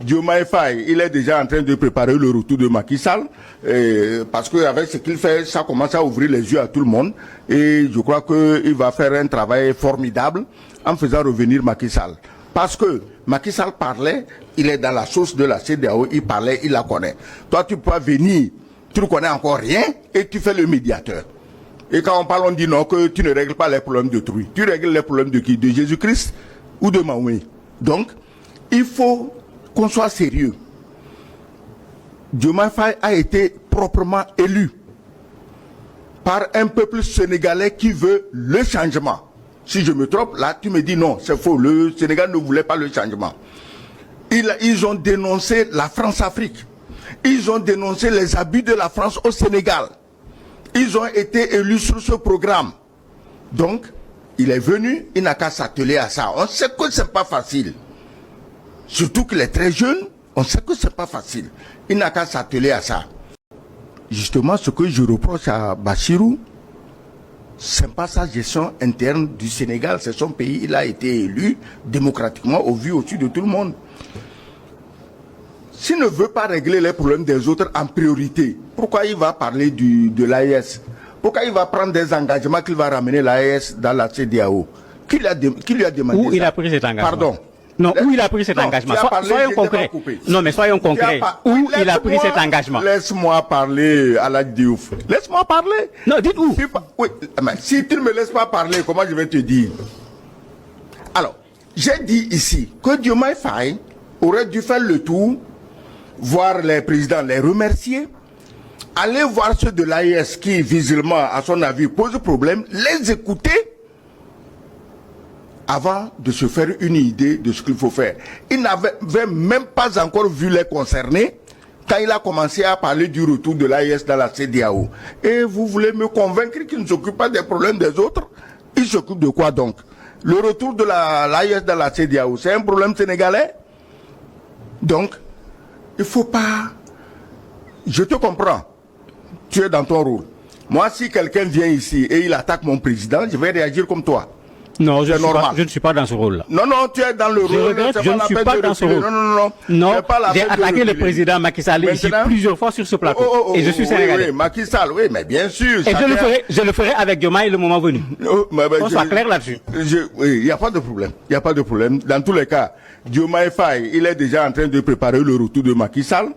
Diomaye Faye, il est déjà en train de préparer le retour de Macky Sall, parce qu'avec ce qu'il fait, ça commence à ouvrir les yeux à tout le monde. Et je crois qu'il va faire un travail formidable en faisant revenir Macky Sall. Parce que Macky Sall parlait, il est dans la sauce de la CEDEAO, il parlait, il la connaît. Toi, tu peux venir, tu ne connais encore rien et tu fais le médiateur. Et quand on parle, on dit non, que tu ne règles pas les problèmes d'autrui. Tu règles les problèmes de qui? De Jésus-Christ ou de Mahomet. Donc, il faut qu'on soit sérieux. Diomaye Faye a été proprement élu par un peuple sénégalais qui veut le changement. Si je me trompe, là, tu me dis non, c'est faux. Le Sénégal ne voulait pas le changement. Ils ont dénoncé la France-Afrique. Ils ont dénoncé les abus de la France au Sénégal. Ils ont été élus sur ce programme. Donc, il est venu, il n'a qu'à s'atteler à ça. On sait que c'est pas facile. Surtout qu'il est très jeune, on sait que c'est pas facile. Il n'a qu'à s'atteler à ça. Justement, ce que je reproche à Bassirou, c'est pas sa gestion interne du Sénégal, c'est son pays, il a été élu démocratiquement au vu au-dessus de tout le monde. S'il ne veut pas régler les problèmes des autres en priorité, pourquoi il va parler de l'AES? Pourquoi il va prendre des engagements qu'il va ramener l'AES dans la CEDEAO? Qui lui a demandé Où ça? Il a pris cet engagement? Pardon. Non, où il a pris cet engagement? Soyons concrets. Non, mais soyons concrets. Où il a pris cet engagement? Laisse-moi parler à la Diouf. Laisse-moi parler. Non, dites où? Oui, mais si tu ne me laisses pas parler, comment je vais te dire? Alors, j'ai dit ici que Diomaye Faye aurait dû faire le tour, voir les présidents, les remercier, aller voir ceux de l'AES qui, visiblement, à son avis, posent problème, les écouter avant de se faire une idée de ce qu'il faut faire. Il n'avait même pas encore vu les concernés quand il a commencé à parler du retour de l'AES dans la CEDEAO. Et vous voulez me convaincre qu'il ne s'occupe pas des problèmes des autres? Il s'occupe de quoi donc? Le retour de l'AES dans la CEDEAO, c'est un problème sénégalais? Donc, il ne faut pas... Je te comprends. Tu es dans ton rôle. Moi, si quelqu'un vient ici et il attaque mon président, je vais réagir comme toi. Non, je ne suis pas dans ce rôle-là. Non, non, tu es dans le rôle. Je regrette, je ne suis pas dans ce rôle. Non, j'ai attaqué le président Macky Sall ici plusieurs fois sur ce plateau. Et je suis sénégalais. Oui, Macky Sall, oui, mais bien sûr. Et je le ferai avec Diomaye le moment venu. On soit clair là-dessus. Oui, il n'y a pas de problème. Il n'y a pas de problème. Dans tous les cas, Diomaye Faye, il est déjà en train de préparer le retour de Macky Sall.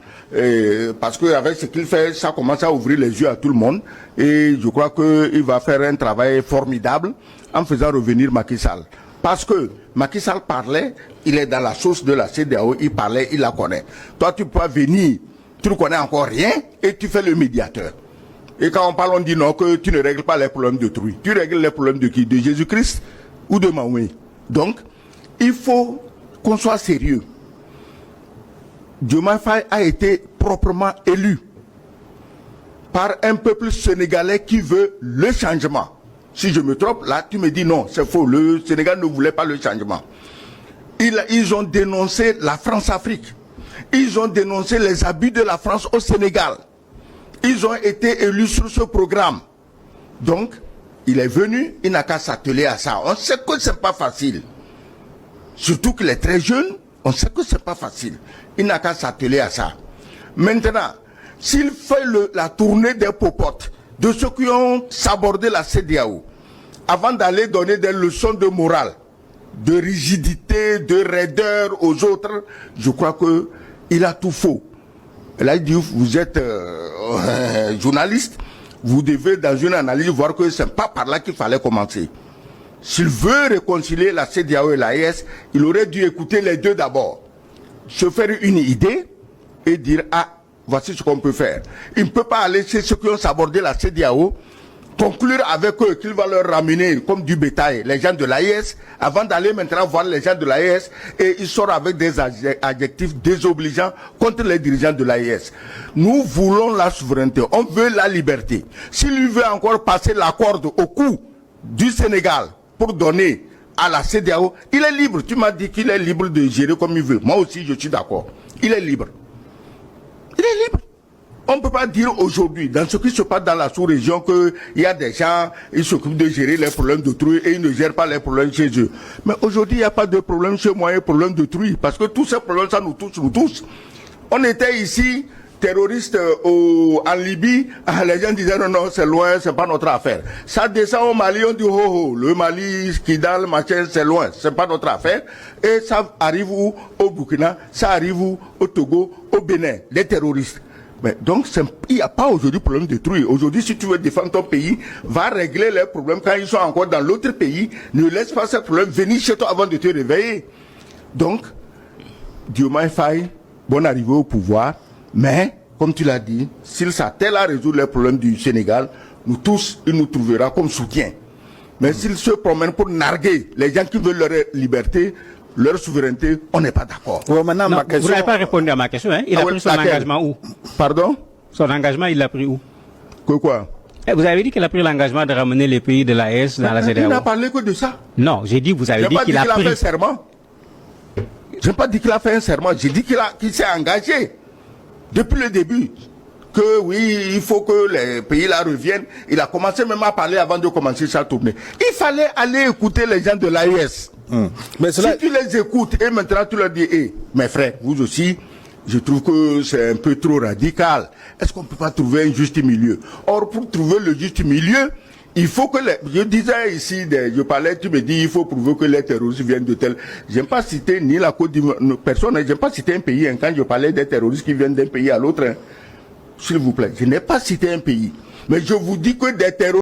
Parce qu'avec ce qu'il fait, ça commence à ouvrir les yeux à tout le monde. Et je crois qu'il va faire un travail formidable en faisant revenir Macky Sall. Parce que Macky Sall parlait, il est dans la sauce de la CEDEAO, il parlait, il la connaît. Toi, tu peux venir, tu ne connais encore rien et tu fais le médiateur. Et quand on parle, on dit non, que tu ne règles pas les problèmes d'autrui. Tu règles les problèmes de qui? De Jésus-Christ ou de Mahomet. Donc, il faut qu'on soit sérieux. Diomaye Faye a été proprement élu par un peuple sénégalais qui veut le changement. Si je me trompe, là, tu me dis non, c'est faux. Le Sénégal ne voulait pas le changement. Ils ont dénoncé la France-Afrique. Ils ont dénoncé les abus de la France au Sénégal. Ils ont été élus sur ce programme. Donc, il est venu, il n'a qu'à s'atteler à ça. On sait que c'est pas facile. Surtout qu'il est très jeune, on sait que c'est pas facile. Il n'a qu'à s'atteler à ça. Maintenant, s'il fait la tournée des popotes, de ceux qui ont sabordé la CEDEAO, avant d'aller donner des leçons de morale, de rigidité, de raideur aux autres, je crois qu'il a tout faux. Là, il dit, vous êtes journaliste, vous devez dans une analyse voir que ce n'est pas par là qu'il fallait commencer. S'il veut réconcilier la CEDEAO et l'AES, il aurait dû écouter les deux d'abord, se faire une idée et dire, ah, voici ce qu'on peut faire. Il ne peut pas aller chez ceux qui ont sabordé la CEDEAO, conclure avec eux qu'il va leur ramener comme du bétail les gens de l'AES, avant d'aller maintenant voir les gens de l'AES, et il sort avec des adjectifs désobligeants contre les dirigeants de l'AES. Nous voulons la souveraineté, on veut la liberté. S'il veut encore passer la corde au cou du Sénégal pour donner à la CEDEAO, il est libre. Tu m'as dit qu'il est libre de gérer comme il veut. Moi aussi, je suis d'accord. Il est libre. Il est libre. on ne peut pas dire aujourd'hui, dans ce qui se passe dans la sous-région, qu'il y a des gens, ils s'occupent de gérer les problèmes d'autrui et ils ne gèrent pas les problèmes chez eux. Mais aujourd'hui, il n'y a pas de problème chez moi, il y a un problème d'autrui. Parce que tous ces problèmes, ça nous touche, nous tous. On était ici, terroristes en Libye, les gens disaient non, c'est loin, c'est pas notre affaire. Ça descend au Mali, on dit le Mali, Kidal, machin, c'est loin, c'est pas notre affaire. Et ça arrive où? Au Burkina, ça arrive où? Au Togo, au Bénin, les terroristes. Mais donc, il n'y a pas aujourd'hui de problème de truie. Aujourd'hui, si tu veux défendre ton pays, va régler les problèmes quand ils sont encore dans l'autre pays. Ne laisse pas ces problèmes venir chez toi avant de te réveiller. Donc, Diomaye Faye, bonne arrivée au pouvoir. Mais, comme tu l'as dit, s'il s'attelle à résoudre les problèmes du Sénégal, nous tous, il nous trouvera comme soutien. Mais s'il se promène pour narguer les gens qui veulent leur liberté, leur souveraineté, on n'est pas d'accord. Vous n'avez pas répondu à ma question. Hein? Il a pris son engagement où? Pardon? Son engagement, il l'a pris où? Quoi? Vous avez dit qu'il a pris l'engagement de ramener les pays de l'AES dans la CEDEAO. Il n'a parlé que de ça. Non, j'ai dit, vous avez dit qu'il a pris. fait un serment. Je n'ai pas dit qu'il a fait un serment. J'ai dit qu'il s'est engagé depuis le début. Que oui, il faut que les pays là reviennent. Il a commencé même à parler avant de commencer sa tournée. Il fallait aller écouter les gens de l'AES. Mais si tu les écoutes et maintenant tu leur dis, mes frères, vous aussi, je trouve que c'est un peu trop radical. Est-ce qu'on ne peut pas trouver un juste milieu? Or, pour trouver le juste milieu, il faut que je disais ici, je parlais, tu me dis, il faut prouver que les terroristes viennent de tel. Je n'aime pas citer ni la Côte d'Ivoire, personne, je n'aime pas citer un pays, quand je parlais des terroristes qui viennent d'un pays à l'autre, s'il vous plaît, je n'ai pas cité un pays. Mais je vous dis que des terroristes